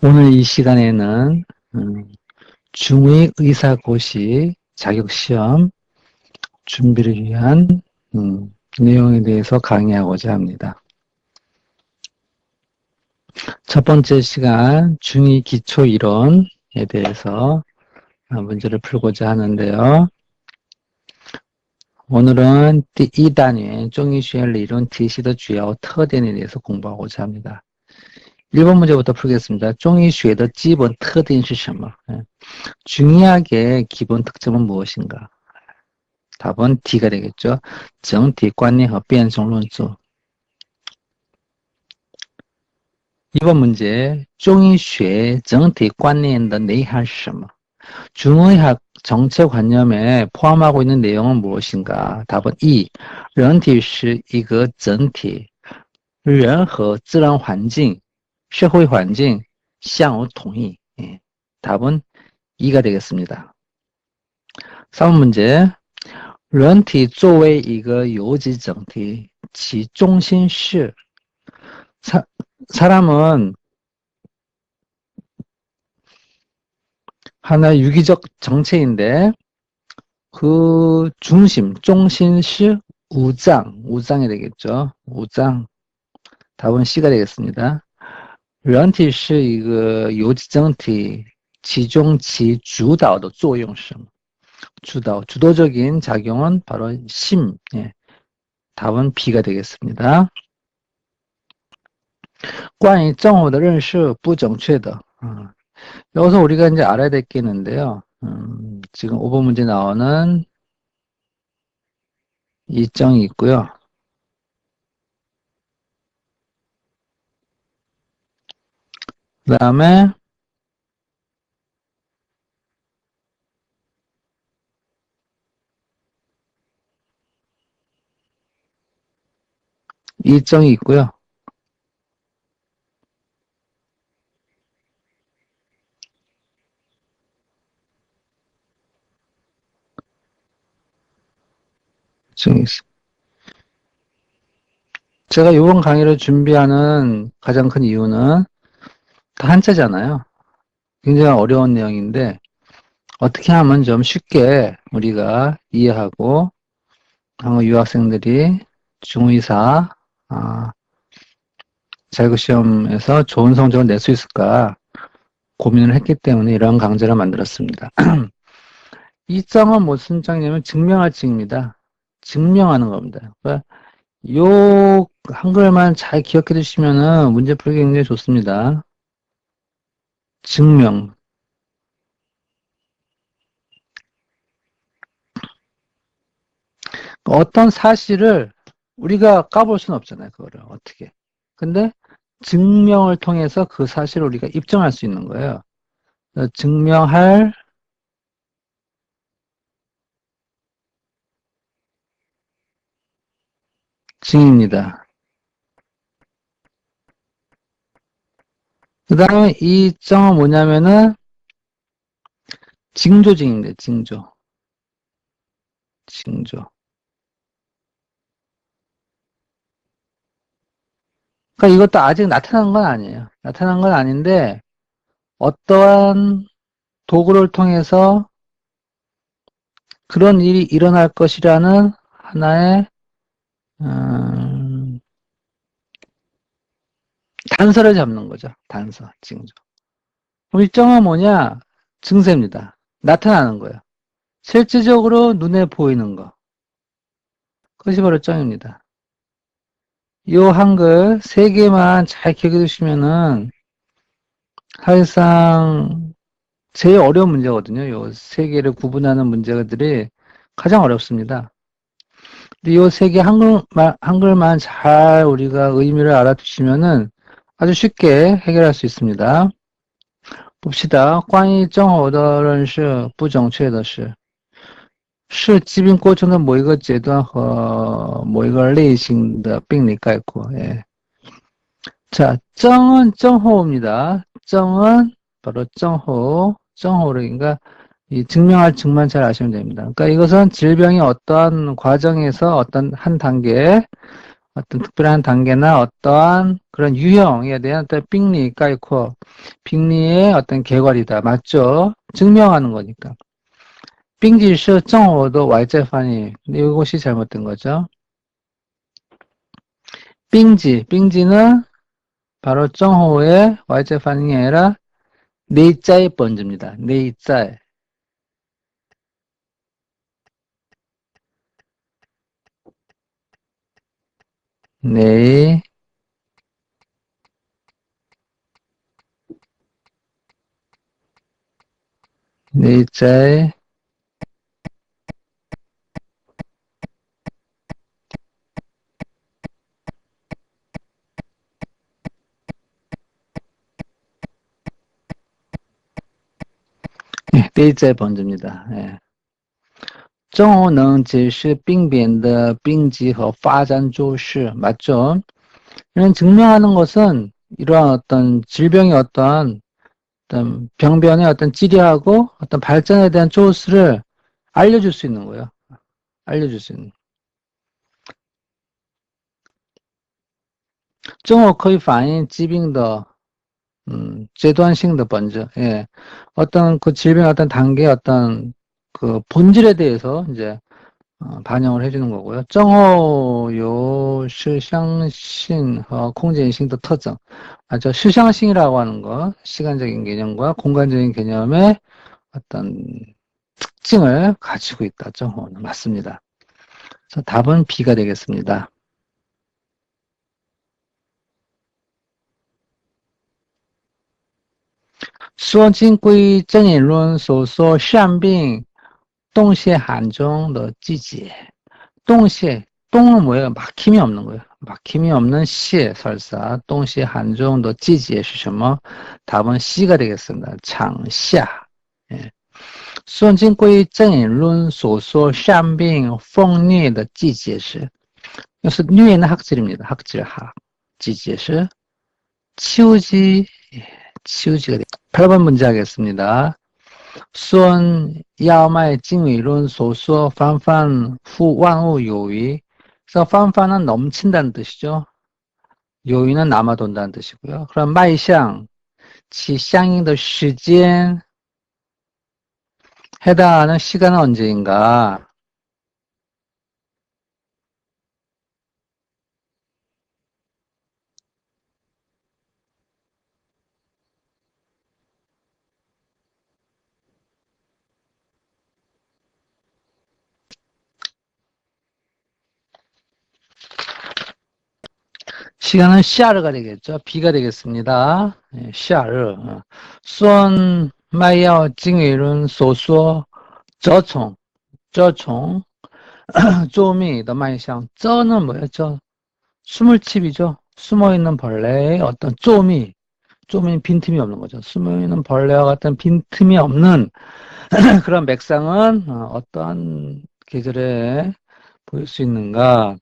오늘 이 시간에는 중의의사고시 자격시험 준비를 위한 내용에 대해서 강의하고자 합니다. 첫 번째 시간 중의기초이론에 대해서 문제를 풀고자 하는데요. 오늘은 第一单元 中医学理论体系的主要特点에 대해서 공부하고자 합니다. 1번 문제부터 풀겠습니다. 中医学的基本特点是什么? 중의학의 기본 특징은 무엇인가? 답은 D가 되겠죠. 整体观念和辩证论著. 2번 문제, 中医学整体观念的内涵是什么? 중의학 정체관념에 포함하고 있는 내용은 무엇인가? 답은 E, 人体是一个整体，人和自然环境社会环境相互统一. 예, 답은 2가 되겠습니다. 3번 문제, 人体作为一个有机整体，其中心是 사람은 하나의 유기적 정체인데 그 중심, 中心是 우장이 되겠죠. 우장. 답은 C가 되겠습니다. 人体是一个有机整体，其中其主导的作用是什么? 주도적인 작용은 바로 심. 예. 답은 B가 되겠습니다. 关于正误的认识不正确的. 여기서 우리가 이제 알아야 될 게 있는데요. 지금 5번 문제 나오는 이정이 있고요. 그 다음에 이정이 있고요. 이정이 있습니다. 제가 이번 강의를 준비하는 가장 큰 이유는 다 한자잖아요. 굉장히 어려운 내용인데 어떻게 하면 좀 쉽게 우리가 이해하고 한국 유학생들이 중의사 자격시험에서 좋은 성적을 낼 수 있을까 고민을 했기 때문에 이런 강좌를 만들었습니다. 이 장은 무슨 장이냐면 증명할 증입니다. 증명하는 겁니다. 그러니까 요 한글만 잘 기억해 두시면은 문제 풀기 굉장히 좋습니다. 증명. 어떤 사실을 우리가 까볼 수는 없잖아요. 그거를 어떻게. 근데 증명을 통해서 그 사실을 우리가 입증할 수 있는 거예요. 증명할 증입니다. 그 다음에 이 증은 뭐냐면은 징조증인데 징조. 그러니까 이것도 아직 나타난 건 아니에요. 나타난 건 아닌데 어떠한 도구를 통해서 그런 일이 일어날 것이라는 하나의 단서를 잡는 거죠. 단서, 징조. 그럼 이 점은 뭐냐? 증세입니다. 나타나는 거예요. 실질적으로 눈에 보이는 거. 그것이 바로 점입니다. 이 한글 3개만 잘 기억해 두시면은 사실상 제일 어려운 문제거든요. 이 3개를 구분하는 문제들이 가장 어렵습니다. 근데 이 3개 한글만 잘 우리가 의미를 알아두시면은 아주 쉽게 해결할 수 있습니다. 봅시다. 关于正偶的认识不正确的是疾病过程的某一个阶段和某一个类型的病理概括. 예. 자, 정은 정호입니다. 정은 바로 정호를 이 증명할 증만 잘 아시면 됩니다. 그러니까 이것은 질병이 어떠한 과정에서 어떤 한 단계 어떤 특별한 단계나 어떠한 그런 유형에 대한 어떤 빙리, 까이코, 빙리의 어떤 개괄이다. 맞죠? 증명하는 거니까. 빙지是 정어도外在翻译. 근데 이것이 잘못된 거죠. 빙지는 바로 정호의 外在翻译이 아니라 내자의 번즈입니다. 내자. 내, 내자의 내자의 번즈입니다. 예. 正能解释病变的病机和发展周期 맞죠? 이런 증명하는 것은 이러한 어떤 질병의 어떤 병변의 어떤 치료하고 어떤 발전에 대한 조스를 알려줄 수 있는 거예요. 알려줄 수 있는. 正好可以反映疾病的 阶段性的本质. 예. 어떤 그 질병의 어떤 단계의 어떤 그 본질에 대해서 이제 반영을 해주는 거고요. 正后有시상性和 空间性的 特征. 맞죠? 시상性이라고 하는 거, 시간적인 개념과 공간적인 개념의 어떤 특징을 가지고 있다. 正后는 맞습니다. 그래서 답은 B가 되겠습니다. 说经归正引论所说善病动谢罕中的季节. 똥은 뭐예요? 막힘이 없는 거예요. 막힘이 없는 시에 설사 똥시 한종도 지지에是什么? 답은 C가 되겠습니다. 장夏. 예. 孙经归正引论所说善病风虐的季节是，又是虐는 학질입니다. 학질학. 季节是秋季. 예, 치우지가 돼. 8번 문제 하겠습니다. 孙要卖经理论所说泛泛乎万物有余. 그래서泛泛은 넘친다는 뜻이죠. 요인은 남아돈다는 뜻이고요. 그럼 마이샹, 其相应的时间 해당하는 시간은 언제인가? 시간은 시아르가 되겠죠. B가 되겠습니다. 예, 시아르. 孙卖药经理论所说저총, 쪼미의 마이샹. 쩌는 뭐예요? 수물칩이죠. 숨어있는 벌레의 어떤 쪼미는 빈틈이 없는 거죠. 숨어있는 벌레와 같은 빈틈이 없는 그런 맥상은 어떠한 계절에 보일 수 있는가?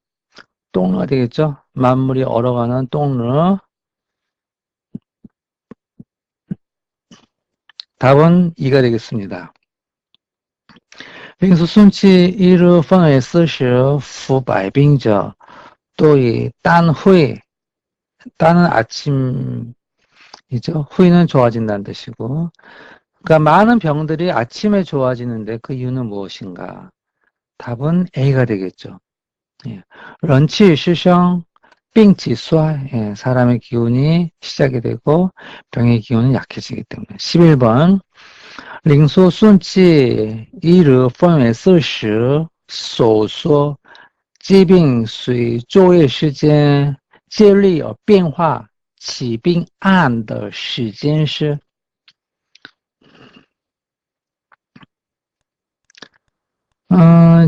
똥르가 되겠죠. 만물이 얼어가는 똥르. 답은 2가 되겠습니다. 病俗顺气一日分为40副百病者，또 이 딴 후에, 딴은 아침이죠. 후에는 좋아진다는 뜻이고, 그러니까 많은 병들이 아침에 좋아지는데 그 이유는 무엇인가? 답은 A가 되겠죠. 예. 런치, 시성, 빙치수화, 예. 사람의 기운이 시작이 되고 병의 기운은 약해지기 때문에. 11번 领缩顺气一日分为40所说疾病随昼夜时间接力而变化起病案的时间是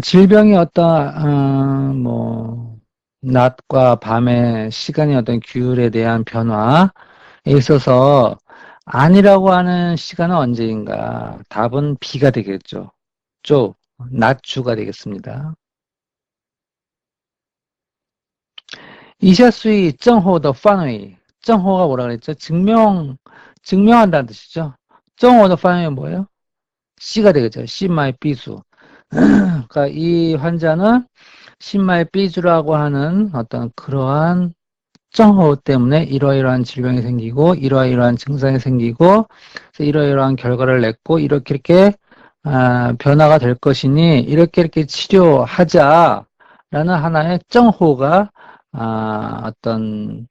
질병이 낮과 밤의 시간의 어떤 규율에 대한 변화에 있어서 아니라고 하는 시간은 언제인가? 답은 B가 되겠죠. 낮주가 되겠습니다. 이샤수의 정호의範围, 정호가 뭐라 그랬죠? 증명한다는 뜻이죠. 정호의範围 뭐예요? C가 되겠죠. C 마이 B수. 그러니까 이 환자는 신마의 삐주라고 하는 어떤 그러한 정호 때문에 이러이러한 질병이 생기고 이러이러한 증상이 생기고 그래서 이러이러한 결과를 냈고 이렇게 변화가 될 것이니 이렇게 치료하자라는 하나의 정호가 어떤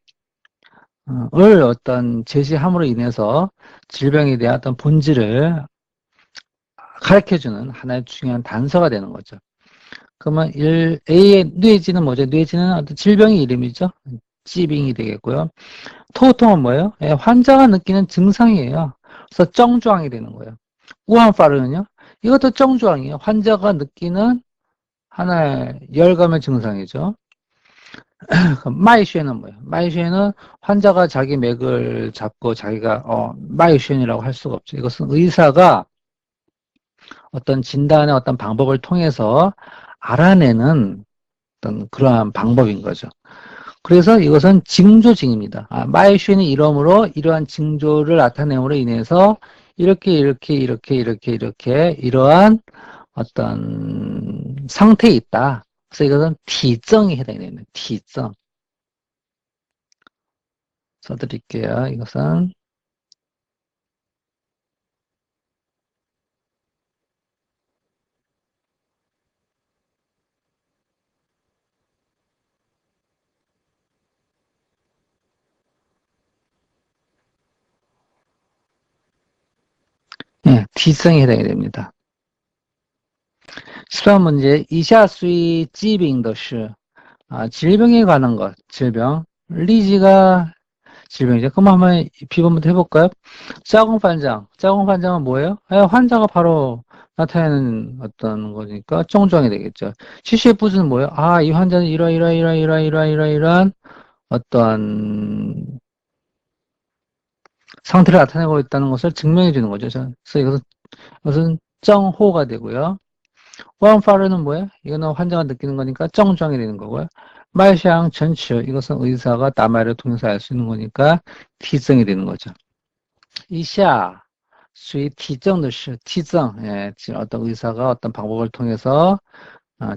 어떤 제시함으로 인해서 질병에 대한 어떤 본질을 가르쳐주는 하나의 중요한 단서가 되는 거죠. 그러면 A의 뇌지는 뭐죠? 뇌지는 어떤 질병의 이름이죠. 찌빙이 되겠고요. 토통은 뭐예요? 예, 환자가 느끼는 증상이에요. 그래서 정주황이 되는 거예요. 우한파르는요? 이것도 정주황이에요. 환자가 느끼는 하나의 열감의 증상이죠. 마이쉔은 뭐예요? 마이쉔은 환자가 자기 맥을 잡고 자기가 마이쉔이라고 할 수가 없죠. 이것은 의사가 어떤 진단의 어떤 방법을 통해서 알아내는 어떤 그러한 방법인 거죠. 그래서 이것은 징조징입니다. 마이쉔이 이러므로 이러한 징조를 나타냄으로 인해서 이렇게 이러한 어떤 상태에 있다. 그래서 이것은 T증이 해당이 됩니다. T증. 써드릴게요. 이것은 예, T증이 해당이 됩니다. 10번 문제, 이샤수의 지빙的是 질병에 관한 것, 질병. 리지가 질병이죠. 그럼 한번 비번부터 해볼까요? 짜공판장은 뭐예요? 환자가 바로 나타내는 어떤 거니까 정주황이 되겠죠. 시시부즈는 뭐예요? 이 환자는 이러이러한 어떤 상태를 나타내고 있다는 것을 증명해 주는 거죠. 그래서 이것은 정호가 되고요. 호황파르는 뭐예요? 이거는 환자가 느끼는 거니까 정주황이 되는 거고요. 말샹 전치 이것은 의사가 남말을 통해서 알 수 있는 거니까 T성이 되는 거죠. 이샤 수의 T정도是 T정 예, 어떤 의사가 어떤 방법을 통해서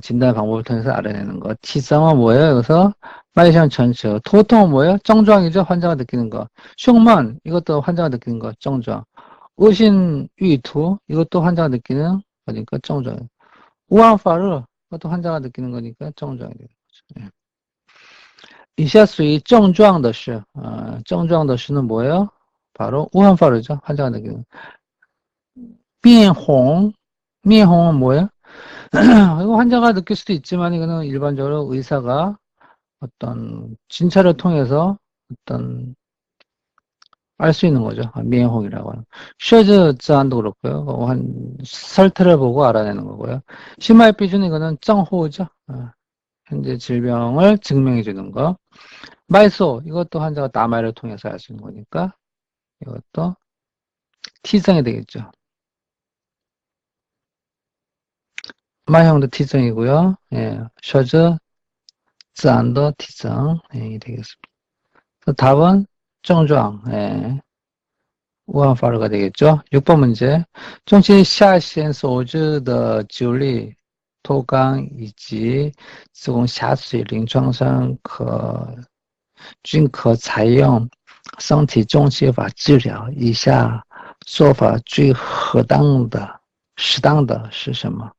진단 방법을 통해서 알아내는 것. T성은 뭐예요? 그래서 말샹 전치 토통은 뭐예요? 정주황이죠. 환자가 느끼는 거. 흉만 이것도 환자가 느끼는 거. 정주황. 의신 위투 이것도 환자가 느끼는 거니까 정주황. 우한파르 그것도 환자가 느끼는 거니까 정주황이 되는 거죠. 예. 이샤 수의 정주황的是 정주황的是는 뭐예요? 바로 우한파르죠. 환자가 느끼는 미홍 미홍은 뭐예요? 이거 환자가 느낄 수도 있지만 이거는 일반적으로 의사가 어떤 진찰을 통해서 어떤 알 수 있는 거죠. 미행홍이라고 하는. 쉐즈 쯔안도 그렇고요. 설태를 보고 알아내는 거고요. 심마이 삐준 이거는 정호죠. 현재 질병을 증명해 주는 거. 말소 이것도 환자가 남아를 통해서 알 수 있는 거니까 이것도 T성이 되겠죠. 마형도 T성이고요. 예, 셔즈 쯔안도 T성 예, 되겠습니다. 답은 정주황 예, 우한파르가 되겠죠. 6번 문제. 中期下线所致的疾理，通常是供下水临床上可均可采用身体中西法治疗。以下说法最适当的、适当的是什么？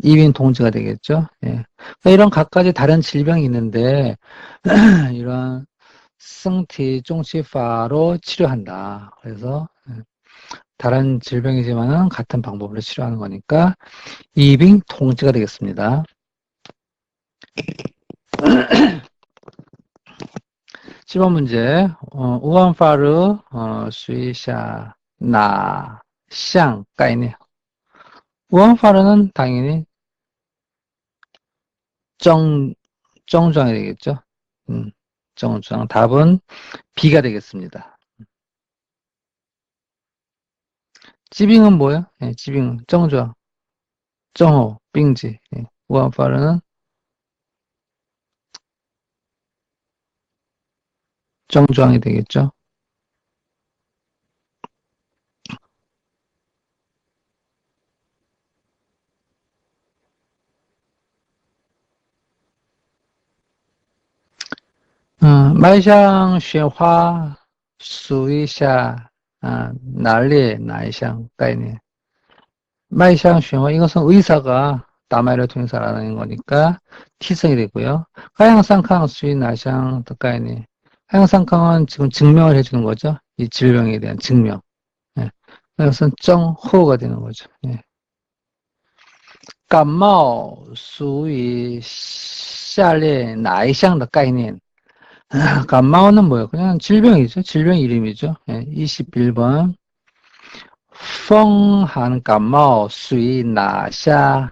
이윈 동지가 되겠죠. 예. 그러니까 이런 각가지 다른 질병이 있는데 이러한 성티 종치파로 치료한다. 그래서 다른 질병이지만은 같은 방법으로 치료하는 거니까 이빙 동지가 되겠습니다. 10번 문제. 우한파르 수이샤 나샹概念. 우한파르는 당연히 정 정주황이 되겠죠. 정주황. 답은 B가 되겠습니다. 찌빙은 뭐예요? 예, 찌빙 정주황, 정호, 빙지. 예. 우한파르는 정주황이 되겠죠. 迈向雪花数一下哪里哪一项概念. 마이샹 쉐어 이것은 의사가 다마이를 통해서라는 거니까 티성이 되고요. 하양상캉 수인 나샹 덕가이니 하양상캉은 지금 증명을 해주는 거죠. 이 질병에 대한 증명. 예. 이것은 정호가 되는 거죠. 예. 感冒属于下列哪一项的概念? 감마오는 뭐예요? 그냥 질병이죠. 질병 이름이죠. 예. 21번 风寒感冒属于哪项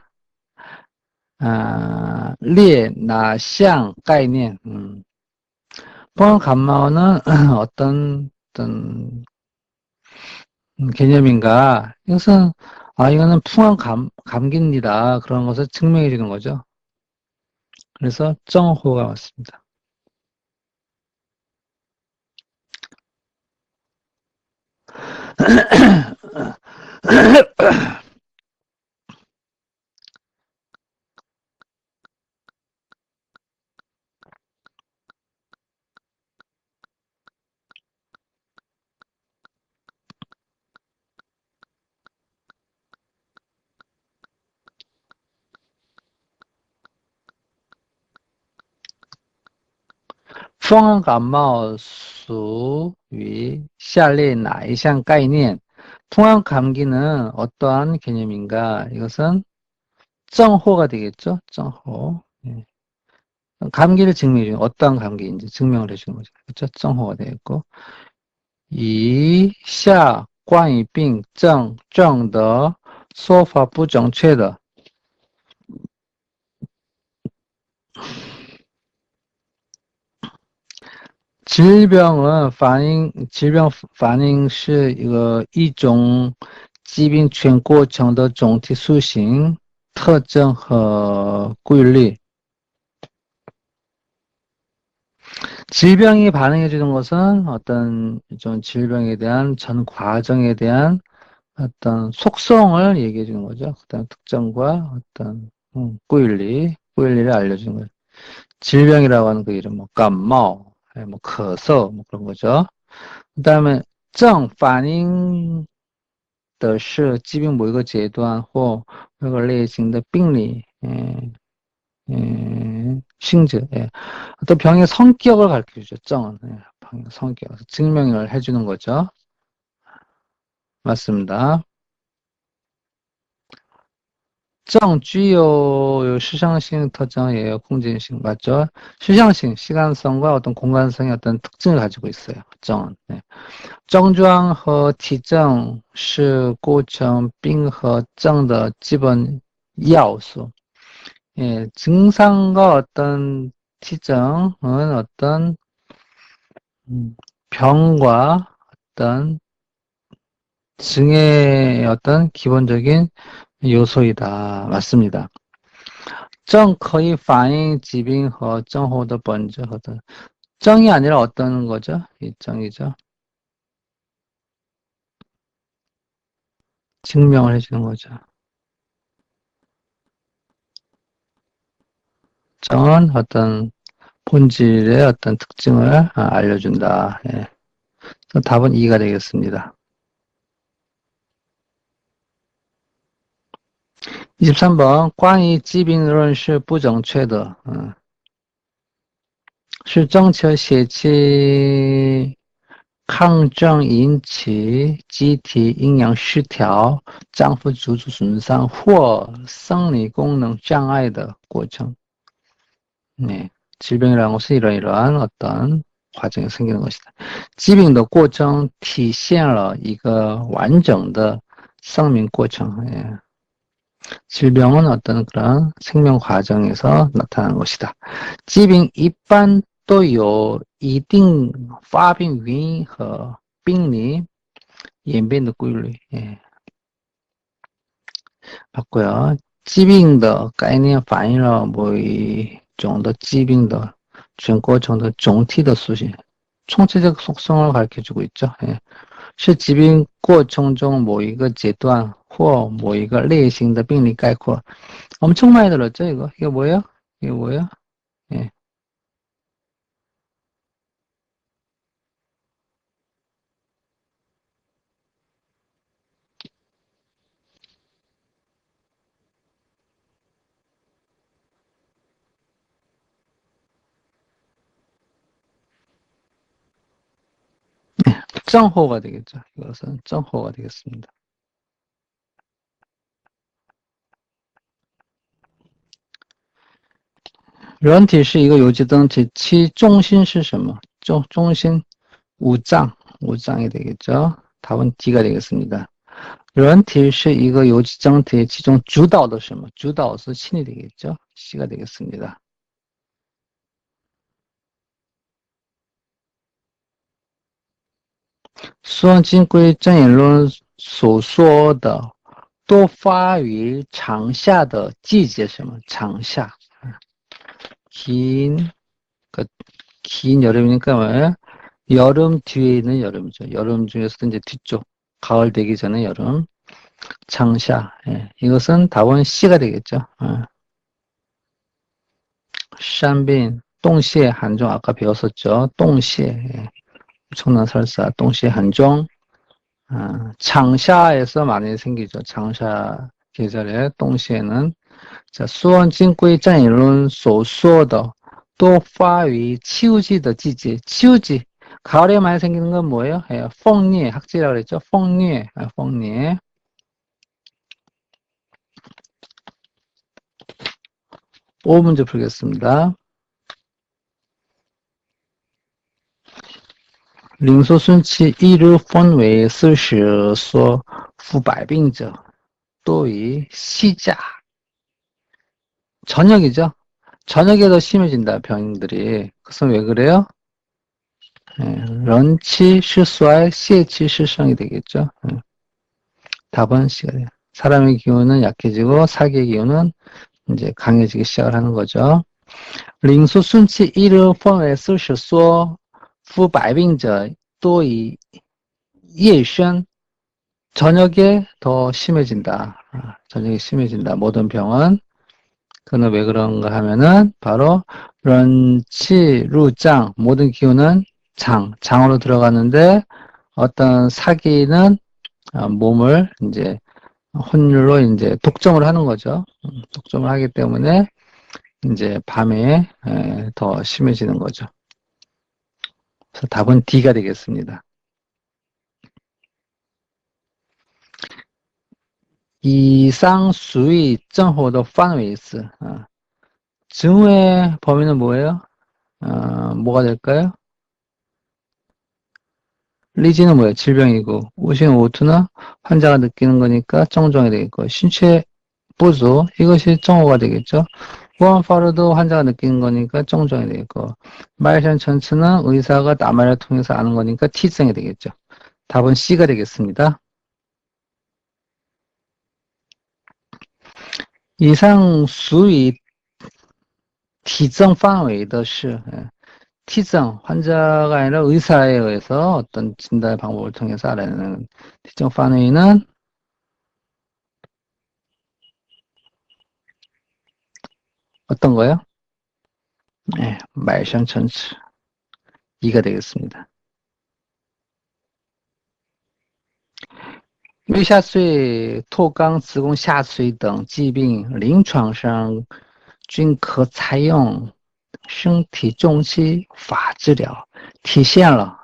列哪项概念? 풍한 감마오는 어떤 개념인가? 이것은 이거는 풍한 감기입니다. 그런 것을 증명해 주는 거죠. 그래서 정호가 왔습니다. 풍한 감마属于下列哪一项概念? 풍한 감기는 어떠한 개념인가? 이것은 정호가 되겠죠? 정호. 예. 감기를 증명해 주는 어떠한 감기인지 증명을 해주는 거죠. 그렇죠? 정호가 되겠고 以下关于病症症的说法不正确的 질병反应是一种疾病全过程的总体塑形特征和规律. 질병이 반응해 주는 것은 어떤 좀 질병에 대한 전 과정에 대한 어떤 속성을 얘기해 주는 거죠. 어떤 특征과 어떤规律,规律를 알려주는 거예요. 질병이라고 하는 그 이름, 감마,咳嗽, 그런 거죠. 그 다음에 症反应的是疾病某一个阶段或某个类型的病理 性质. 어떤 병의 성격을 가르쳐주죠. 정은. 병의 성격. 증명을 해주는 거죠. 맞습니다. 正具有시장性특징이에요. 공진性맞죠? 시장性, 시간성과 어떤 공간성의 어떤 특징을 가지고 있어요. 정은. 네. 症状和体征是构成病和症的基本要素. 예, 증상과 어떤 티정은 어떤 병과 어떤 증의 어떤 기본적인 요소이다. 맞습니다. 症可以反映疾病和症候的本质和的 症이 아니라 어떤 거죠? 이症이죠. 증명을 해주는 거죠. 정은 어떤 본질의 어떤 특징을 알려준다. 예. 그래서 답은 2가 되겠습니다. 23번 关于疾病论是不正确的是正确血气抗症引起机体营养失调脏腑组织损伤或生理功能障碍的过程. 네, 질병이라는 것은 이러이러한 어떤 과정이 생기는 것이다. 疾病的过程体现了一个完整的生命过程. 예. 질병은 어떤 그런 생명 과정에서 나타나는 것이다. 疾病一般都有一定发病原因和病理演变的规律. 예. 맞고요. 疾病的概念反映了某一种的疾病的全过程的总体的属性, 총체적 속성을 가르쳐주고 있죠. 예. 是疾病过程中某一个阶段或某一个类型的病理概括. 엄청 많이 들었죠, 이거? 이게 뭐예요? 이게 뭐예요? 예. 정호가 되겠죠. 이것은 정호가 되겠습니다. 런티是一个有机灯体，其中心是什么？中心 우장, 우장이 되겠죠. 답은 D가 되겠습니다. 人体是一个有机整体，其中主导的什么？主导是신이 되겠죠. C가 되겠습니다. 수원진归正引论所说的多发于长夏的季节什么？长夏。긴 여름이니까 뭐예요? 여름 뒤에 있는 여름이죠. 여름 중에서도 이제 뒤쪽, 가을 되기 전에 여름, 장夏. 예, 이것은 답은 C가 되겠죠. 예. 샨빈, 동시에 한종 아까 배웠었죠. 동시에, 예. 엄청난 설사, 동시에 한종. 장夏에서 많이 생기죠. 장夏계절에 동시에는 자, 수원진归正引论所说的多发于秋季的季节. 치우지. 가을에 많이 생기는 건 뭐예요? 예, 펑리에, 학지라고 그랬죠? 펑리에, 펑리에. 5문제 풀겠습니다. 领袖孙气一日分为40所夫百病者多于西甲. 저녁이죠? 저녁에 더 심해진다, 병들이. 그것은 왜 그래요? 런치 실수할 시에치 실성이 되겠죠. 답은 C가 돼요. 사람의 기운은 약해지고 사기의 기운은 이제 강해지기 시작을 하는 거죠. 领袖孙气 1일 分为40所夫百病者多以夜深 저녁에 더 심해진다. 저녁에 심해진다. 모든 병은. 그는 왜 그런가 하면은 바로 런치, 루장 모든 기운은 장으로 들어가는데 어떤 사기는 몸을 이제 혼율로 이제 독점을 하는 거죠. 독점을 하기 때문에 이제 밤에 더 심해지는 거죠. 그래서 답은 D가 되겠습니다. 이상 수의 정호의範围是 증후의 범위는 뭐예요? 뭐가 될까요? 리지는 뭐예요? 질병이고 우신 오투는 환자가 느끼는 거니까 정종이 되겠고 신체 보조 이것이 정호가 되겠죠. 우한파르도 환자가 느끼는 거니까 정종이 되겠고 말션 전츠는 의사가 나말을 통해서 아는 거니까 T증이 되겠죠. 답은 C가 되겠습니다. 이상 수의 T증範围的是 T증, 환자가 아니라 의사에 의해서 어떤 진단 방법을 통해서 알아내는 T증範圍는 어떤 거요? 네, 말상 천츠 2가 되겠습니다. 月下垂、脱肛、子宫下垂等疾病，临床上均可采用身体重器法治疗，体现了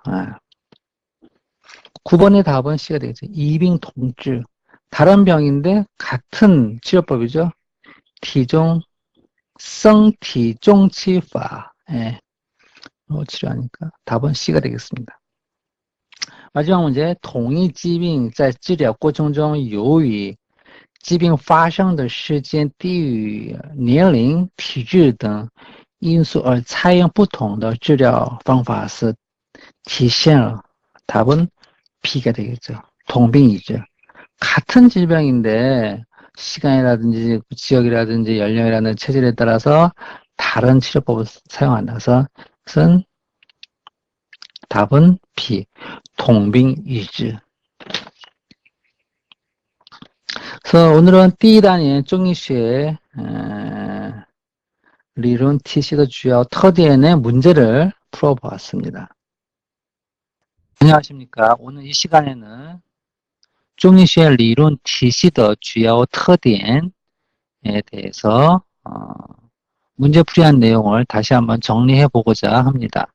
9번의 답은 C가 되겠죠. 이빙 동治. 다른 병인데 같은 치료법이죠.体中 성体重器法 치료하니까 답은 C가 되겠습니다. 마지막 문제, 同一疾病在治疗过程中由于疾病发生的时间、地域、年龄、体质等因素而采用不同的治疗方法是体现了 답은 B가 되겠죠. 동빙이죠. 같은 질병인데 시간이라든지 지역이라든지 연령이라든지 체질에 따라서 다른 치료법을 사용한다서 그것은 답은 B, 동빙이지. 그래서 오늘은 D단의 中医学 理论体系的主要特点의 문제를 풀어보았습니다. 안녕하십니까. 오늘 이 시간에는 中医学理论体系的主要特点에 대해서 문제풀이한 내용을 다시 한번 정리해 보고자 합니다.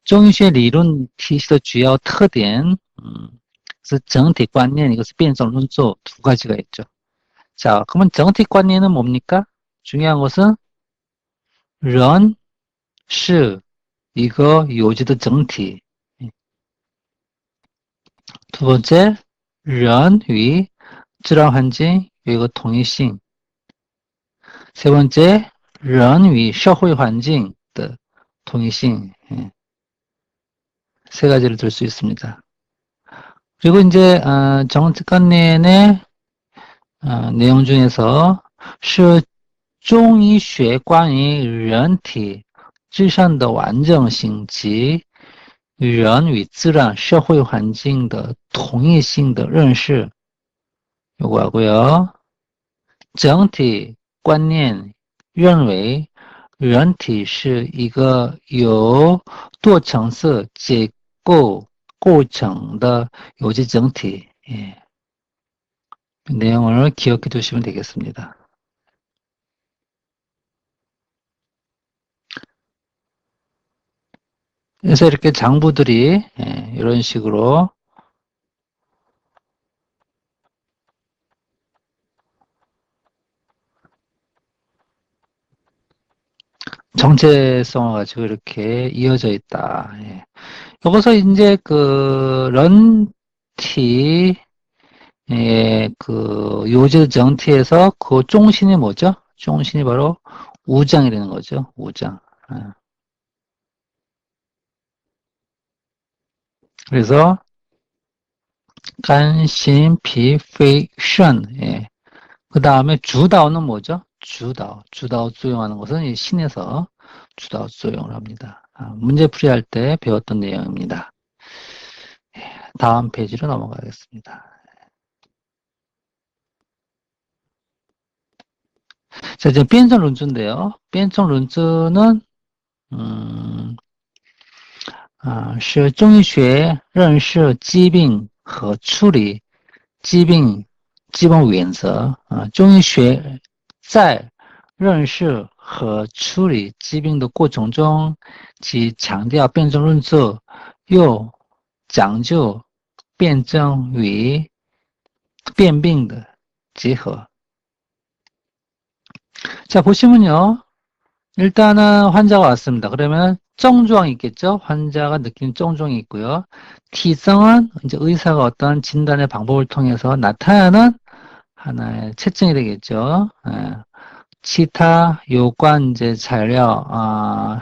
中医学理论体系的主要特点 그래서 정体观念, 이것은 辩证论조 두 가지가 있죠. 자, 그러면 정体观念은 뭡니까? 중요한 것은 人, 事, 이거 요지의 정体. 두 번째, 人与 自然环境 이거 통일性. 세 번째, 人与社会环境的 통일性. 세 가지를 들 수 있습니다. 그리고 이제 정특관련의 내용 중에서 是中医学关于人体自身的完整性及人与自然社会环境的同一性的认识 요구하고요. 整体观念认为人体是一个由多层次结构构成的有机整体. 예. 내용을 기억해 두시면 되겠습니다. 그래서 이렇게 장부들이 이런 식으로 정체성을 가지고 이렇게 이어져 있다. 여기서 이제 그 런티 그 요즈 정티에서 그 중심이 뭐죠? 중심이 바로 우장이라는 거죠. 우장. 그래서 간신 비페이션. 그 다음에 주다오는 뭐죠? 주다오 조용하는 것은 이 신에서 주다오 조용을 합니다. 문제풀이할 때 배웠던 내용입니다. 다음 페이지로 넘어가겠습니다. 자, 이제 辩证论주인데요. 辩证论주는 是中医学认识疾病和处理疾病基本原则。中医学在认识和处理疾病的过程中，其强调辩证论治，又讲究辩证与辨病的结合。 자, 보시면요. 일단은 환자가 왔습니다. 그러면症状이 있겠죠? 환자가 느끼는症状이 있고요. T성은 이제 의사가 어떤 진단의 방법을 통해서 나타나는 하나의 채증이 되겠죠. 치타 요관 이제 자료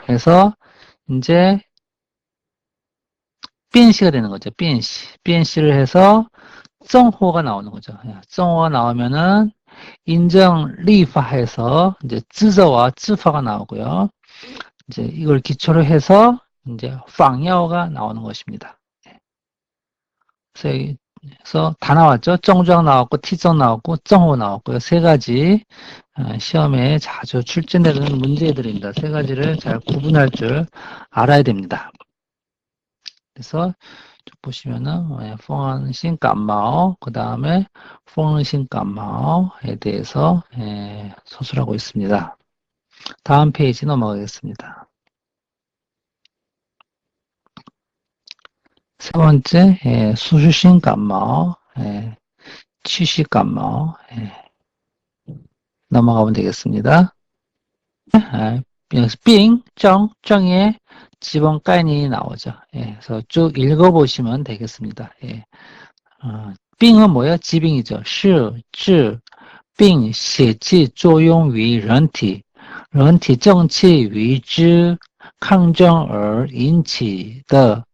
해서 이제 변시가 되는 거죠. 변시를 해서 정호가 나오는 거죠. 정호가 나오면은 인정 리파해서 이제 쯔저와 쯔파가 나오고요. 이제 이걸 기초로 해서 이제 방야오가 나오는 것입니다. 그래서 다 나왔죠. 정주ang 나왔고 티정 나왔고 정호 나왔고요. 세 가지 시험에 자주 출제되는 문제들입니다. 세 가지를 잘 구분할 줄 알아야 됩니다. 그래서 보시면은 펑은신 감마오 그 다음에 펑은신 감마오에 대해서 서술하고 있습니다. 다음 페이지 넘어가겠습니다. 세 번째 수시신 감마오 취시 감마오 넘어가면 되겠습니다. 빙, 정의 지번概念이 나오죠. 그래서 쭉 읽어보시면 되겠습니다. 빙은 뭐예요? 지빙이죠. 是, 治, 病, 血气作用于人体正气与之抗争而引起的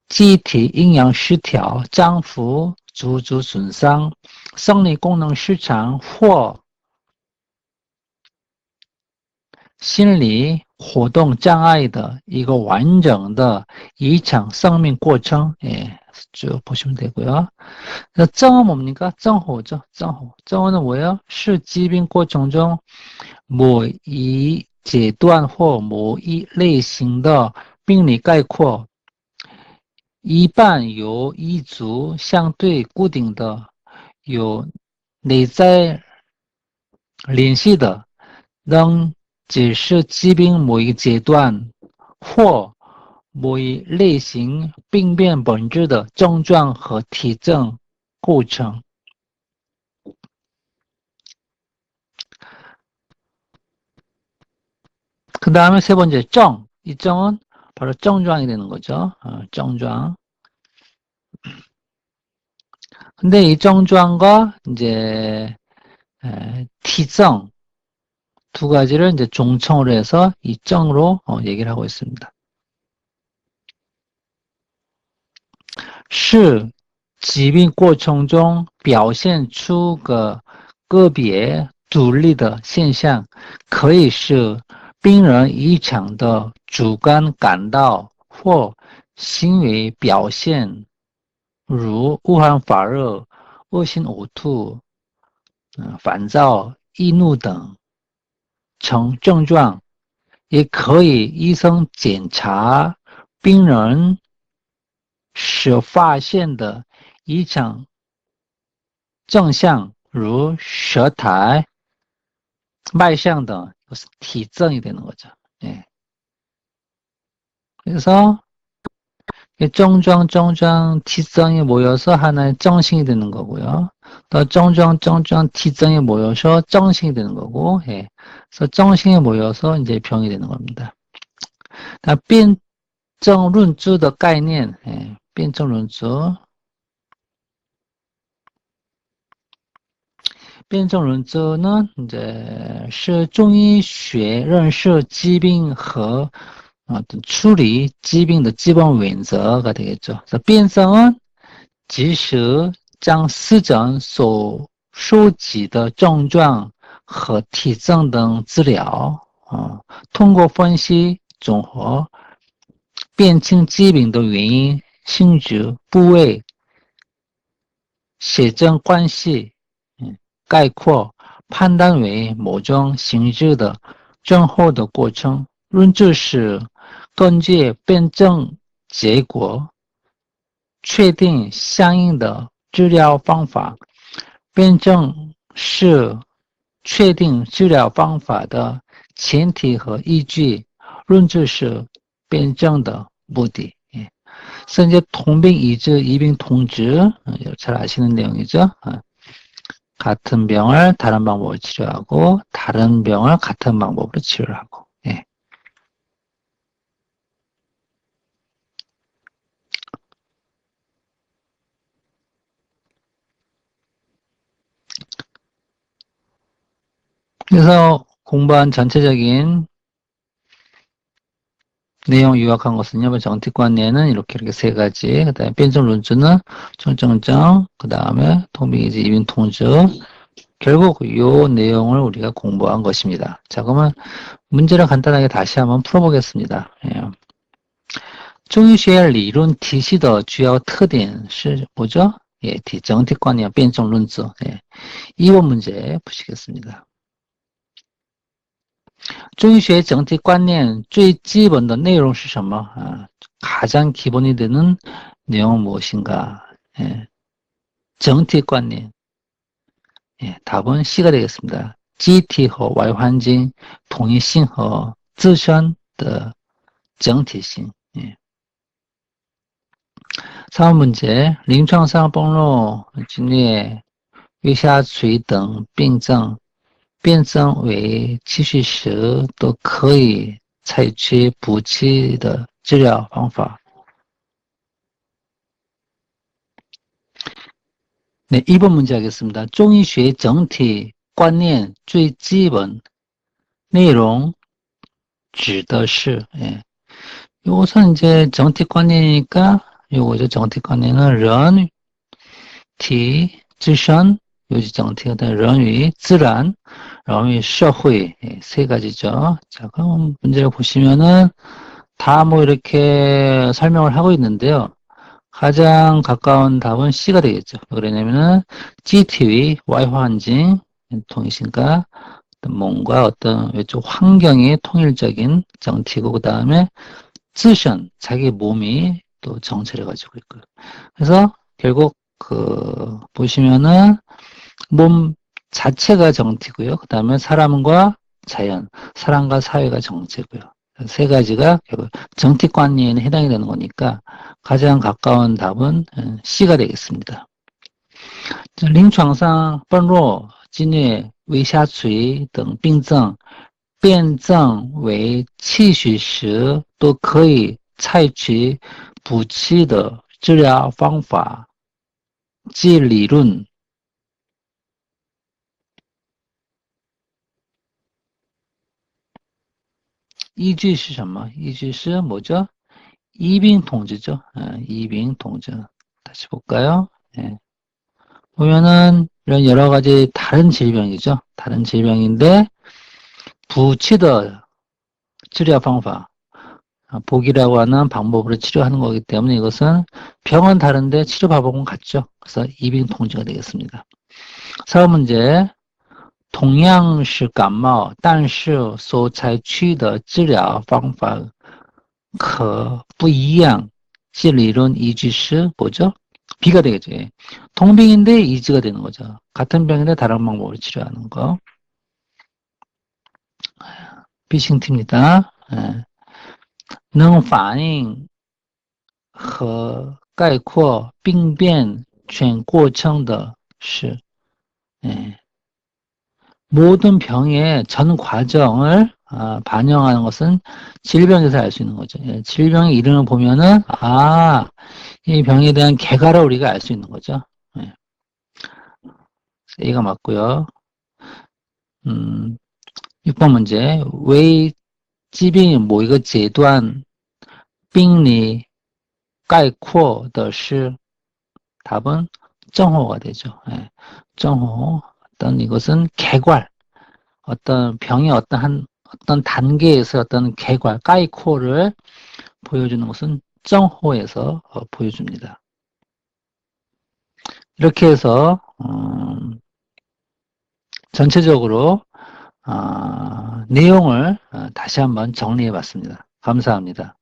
机体营养失调、脏腑组织损伤、生理功能失常或心理活动障碍的一个完整的一场生命过程. 쭉 보시면 되고요. 정은 뭡니까? 정호죠. 정호는 뭐예요? 是疾病过程中某一阶段或某一类型的病理概括，一般由一组相对固定的有内在联系的能解释疾病某一阶段或某一类型病变本质的症状和体征构成。 그 다음에 세 번째 정. 이 정은 바로症状이 되는 거죠. 症状. 근데 이症状과 이제体征 두 가지를 이제 종청으로 해서 이 정으로 얘기를 하고 있습니다. 是疾病过程中表现出个别独立的现象，可以是病人异常的主观感到或行为表现，如恶寒发热、恶心呕吐、烦躁、易怒等成症状，也可以医生检查病人所发现的异常症象，如舌苔、脉象等，体征이 되는 거죠. 예. 그래서症状, 티정이 모여서 하나의 정신이 되는 거고요. 또症状, 티정이 모여서 정신이 되는 거고, 예. 그래서 정신이 모여서 이제 병이 되는 겁니다. 辩证论知的概念，辩证论知，辩证论知呢，이제是中医学认识疾病和处理疾病的基本原则가 되겠죠. 그래서辩证은及时将死者所收集的症状和体征等资料，通过分析总和，辨清疾病的原因、性质、部位、血症关系，概括判断为某种性质的症候的过程。论治是根据辩证结果确定相应的治疗方法。辩证是确定治疗方法的前提和依据。论治是辩证的目的。그래서 이제 통病이治, 이병통治, 잘 아시는 내용이죠. 같은 병을 다른 방법으로 치료하고 다른 병을 같은 방법으로 치료를 하고. 예. 그래서 공부한 전체적인 내용 요약한 것은요, 정티관내는 이렇게 세 가지, 그 다음에辩证论治는 청정정, 그 다음에 통비이지 이병통治, 결국 이 내용을 우리가 공부한 것입니다. 자, 그러면 문제를 간단하게 다시 한번 풀어보겠습니다. 예. 中医学理论体系的主要特点是뭐죠? 예, 정티관이와 辩证论治. 예. 2번 문제 보시겠습니다. 中医学整体观念最基本的内容是什么? 가장 기본이 되는 내용은 무엇인가? 예. 정티 관念. 예, 답은 C가 되겠습니다. 机体和外环境统一性和自身的整体性. 예. 3번 문제, 临床上暴露经略、月下垂等病症辩证为继续时都可以采取补气的治疗方法. 네, 2번 문제 하겠습니다. 中医学整体观念最基本内容指的是, 예. 이것은 이제 정티 관념이니까 요거죠. 정티 관념은 人体自身 요지 정티가 된 人与自然 人与社会 세 가지죠. 자, 그럼 문제를 보시면은 다 뭐 이렇게 설명을 하고 있는데요. 가장 가까운 답은 C가 되겠죠. 왜 그러냐면은 GT의 Y 환경 통일신가 몸과 어떤 외적 환경이 통일적인 정티고, 그 다음에自身 자기 몸이 또 정체를 가지고 있고요. 그래서 결국 보시면은 몸 자체가 정티고요. 그 다음에 사람과 자연, 사람과 사회가 정체고요. 세 가지가 정틱관리에는 해당이 되는 거니까 가장 가까운 답은 C가 되겠습니다. 临床上，比如说进入危下垂等病症为气虚时，都可以采取补气的治疗方法。即理论依据是什么？依据是뭐죠? 이빙통제죠. 이빙통제. 다시 볼까요? 예. 보면은 이런 여러 가지 다른 질병이죠. 다른 질병인데 부치더 치료 방법, 복이라고 하는 방법으로 치료하는 거기 때문에 이것은 병은 다른데 치료 방법은 같죠. 그래서 이빙통제가 되겠습니다. 4번 문제. 同样是感冒，但是所采取的治疗方法可不一样。即理论依据是 뭐죠? B가 되겠죠. 예. 동병인데 이지가 되는 거죠. 같은 병인데 다른 방법으로 치료하는 거. B싱팁니다. 예. 能反映和概括病变全过程的是 예. 모든 병의 전 과정을 반영하는 것은 질병에서 알 수 있는 거죠. 예, 질병의 이름을 보면은 이 병에 대한 개괄을 우리가 알 수 있는 거죠. 예. A가 맞고요. 6번 문제. 为疾病某一个阶段病理概括的是 답은 정호가 되죠. 예. 정호. 어떤 이것은 개괄. 어떤 병의 어떤 단계에서 어떤 개괄, 가이코를 보여주는 것은 정호에서 보여줍니다. 이렇게 해서 전체적으로 내용을 다시 한번 정리해 봤습니다. 감사합니다.